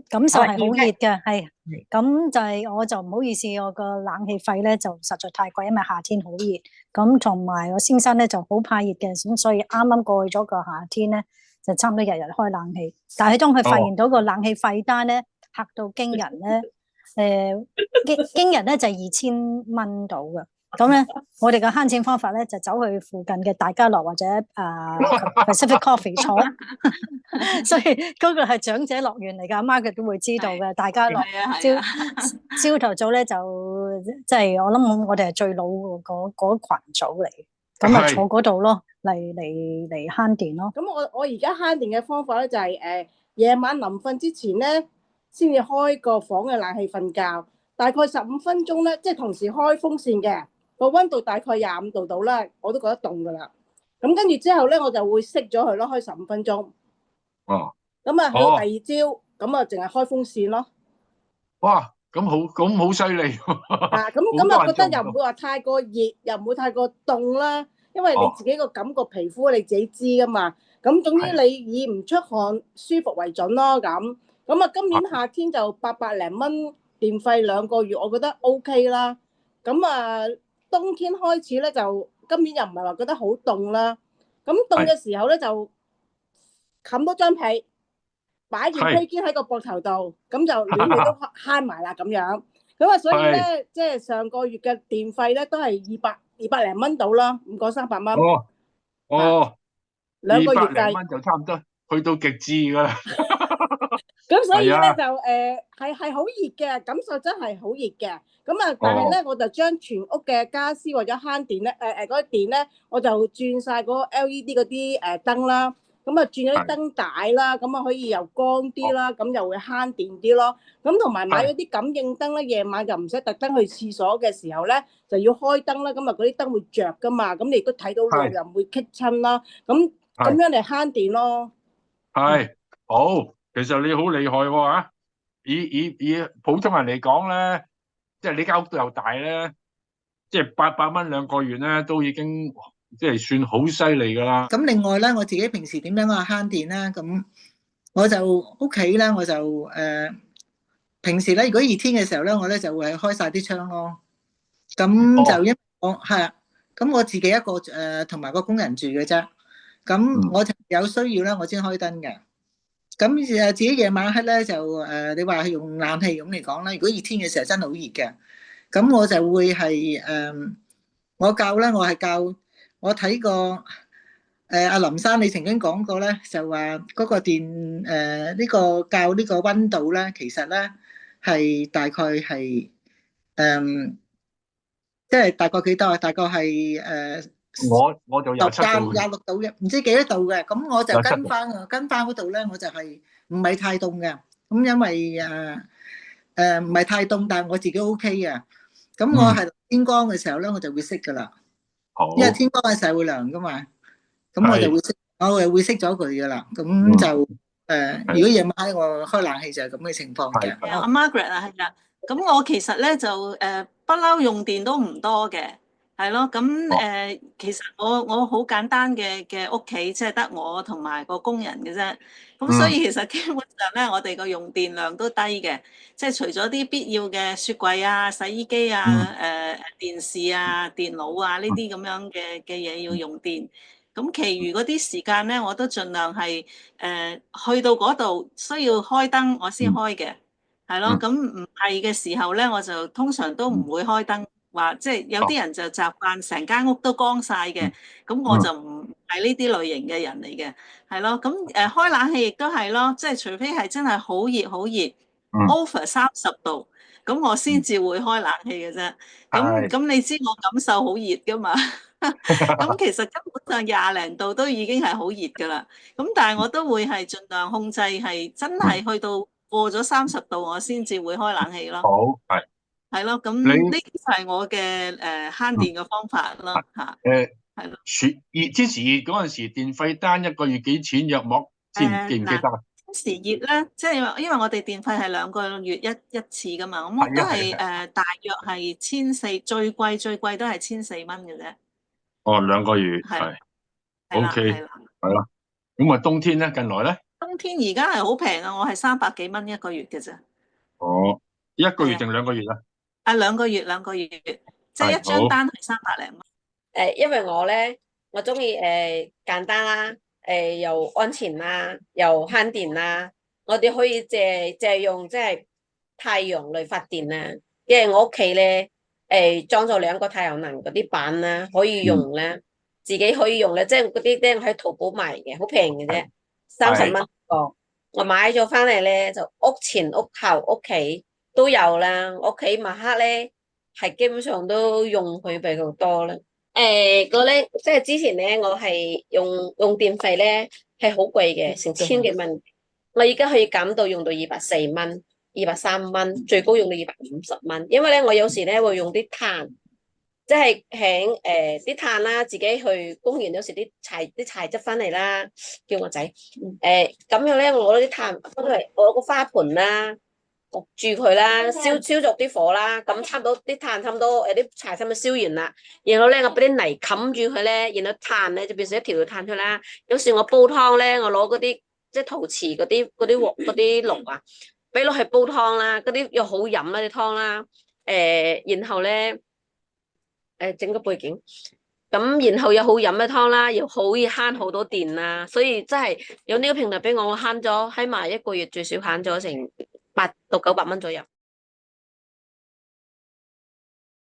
感受係好熱嘅，係咁就係我就唔好意思，我個冷氣費咧就實在太貴，因為夏天好熱，咁同埋我先生咧就好怕熱嘅，咁所以啱啱過去咗個夏天咧就差唔多日日開冷氣，但係當佢發現到個冷氣費單咧嚇到驚人咧，驚人咧就係2000蚊到嘅。咁咧，我哋嘅慳錢方法咧，就走去附近嘅大家樂或者Pacific Coffee 坐，所以嗰個係長者樂園嚟㗎，阿 Margaret 都會知道嘅。大家樂朝頭早咧就即係我諗我哋係最老嗰群組嚟，咁啊坐嗰度咯，嚟慳電咯。咁我而家慳電嘅方法咧就係夜晚臨瞓之前咧，先至開個房嘅冷氣瞓覺，大概15分鐘咧，即係同時開風扇嘅。個溫度大概25度到啦，我都覺得凍噶啦。咁跟住之後咧，我就會熄咗佢咯，開15分鐘。哦。咁啊，去到第二朝，咁啊，淨係開風扇咯。哇，咁好犀利。啊，咁啊，覺得又唔會話太過熱，又唔會太過凍啦。因為你自己個感覺皮膚你自己知噶嘛。咁總之你以唔出汗舒服為準咯。咁啊，今年夏天就800零蚊電費2個月，我覺得 OK 啦。咁啊。冬天開始咧，就今年又唔係話覺得好凍啦。咁凍嘅時候咧，就冚多張被，擺件披肩喺個膊頭度，咁就暖氣都慳埋啦咁樣。咁啊，所以咧，即係上個月嘅電費咧，都係200零蚊到啦，唔過300蚊。哦，2個月計200零蚊就差唔多去到極致噶啦。咁所以咧就係好熱嘅，感受真係好熱嘅。咁啊，但係咧我就將全屋嘅家私或者慳電咧，嗰啲電咧，我就轉晒嗰個 LED 嗰啲燈啦。咁啊轉咗啲燈帶啦，咁啊可以又光啲啦，咁又會慳電啲咯。咁同埋買咗啲感應燈咧，夜晚就唔使特登去廁所嘅時候咧，就要開燈啦。咁啊嗰啲燈會着噶嘛，咁你亦都睇到路又唔會棘親啦。咁樣嚟慳電咯。係好。其實你好厲害喎嚇！以普通人嚟講咧，即係你間屋又大咧，即係800蚊2個月咧，都已經即係算好犀利㗎啦。咁另外咧，我自己平時點樣啊慳電咧？咁我就屋企咧，我就平時咧，如果熱天嘅時候咧，我咧就會開晒啲窗咯。咁就因為我係啊，咁我自己一個同埋個工人住嘅啫。咁我就有需要咧，我先開燈嘅。咁自己夜晚黑咧就你話係用冷氣咁嚟講啦。如果熱天嘅時候真係好熱嘅，咁我就會係我睇過阿林生，你曾經講過咧，就話嗰個電呢個校呢個溫度咧，其實咧係大概係即係大概幾多啊？大概係我就27度，26度嘅，唔知幾多度嘅。咁我就跟翻嗰度咧，我就係唔係太凍嘅。咁因為唔係太凍，但係我自己 OK 嘅。咁我係天光嘅時候咧，我就會熄噶啦。因為天光嘅時候會涼噶嘛。咁我就會熄，我係會熄咗佢噶啦。咁就如果夜晚黑我開冷氣就係咁嘅情況嘅。阿 Margaret 啊，係啦。咁我其實咧就不嬲用電都唔多嘅。係咯，咁其實我好簡單嘅屋企，即係得我同埋個工人嘅啫。咁所以其實基本上咧，我哋個用電量都低嘅。即係除咗啲必要嘅雪櫃啊、洗衣機啊、電視啊、電腦啊呢啲咁樣嘅嘢要用電。咁其餘嗰啲時間咧，我都盡量係去到嗰度需要開燈我先開嘅。係咯，咁唔係嘅時候咧，我就通常都唔會開燈。話即係有啲人就習慣成間屋都光晒嘅，咁我就唔係呢啲類型嘅人嚟嘅，係咯。咁開冷氣亦都係咯，即係除非係真係好熱好熱，over 30度，咁我先至會開冷氣嘅啫。咁你知我感受好熱噶嘛？咁其實根本上20零度都已經係好熱噶啦。咁但係我都會係盡量控制，係真係去到過咗30度，我先至會開冷氣咯。好，係。係咯，咁呢啲就係我嘅慳電嘅方法咯嚇。係咯。熱天時熱嗰陣時，電費單1個月幾錢？約莫記唔記得啊？天時熱咧，即係因為我哋電費係2個月一次噶嘛，咁我都係大約係1400，最貴都係1400蚊嘅啫。哦，2個月係。OK，係啦。咁啊，冬天咧，近來咧？冬天而家係好平啊，我係300幾蚊一個月嘅啫。哦，一個月定2個月啊？啊，2個月，即係一張單係300零蚊。因為我中意簡單啦，又安全啦，又慳電啦。我哋可以借用即係太陽嚟發電啊，因為我屋企咧裝咗2個太陽能嗰啲板啦，可以用咧，自己可以用咧，即係嗰啲咧喺淘寶賣嘅，好平嘅啫，30蚊個。我買咗翻嚟咧，就屋前屋後屋企都有啦。屋企晚黑咧係基本上都用佢比較多啦。我咧即係之前咧，我係用電費咧係好貴嘅，成1000幾蚊。我而家可以減到用到240蚊、230蚊，最高用到250蚊。因為咧，我有時咧會用啲炭，即係喺啲炭啦，自己去公園有時啲柴執翻嚟啦，叫我仔咁樣咧，我攞啲炭翻嚟，我攞個花盆啦，焗住佢啦，燒着啲火啦，咁差唔多啲炭差唔多啲柴差唔多燒完啦，然後咧我俾啲泥冚住佢咧，然後炭咧就變成一條條炭出啦。有時我煲湯咧，我攞嗰啲即係陶瓷嗰啲鑊嗰啲爐啊，俾落去煲湯啦，嗰啲又好飲啦啲湯啦，然後咧整個背景，咁然後又好飲嘅湯啦，又可以慳好多電啦，所以真係有呢個平台俾我慳咗，喺埋一個月最少慳咗成800到900蚊左右。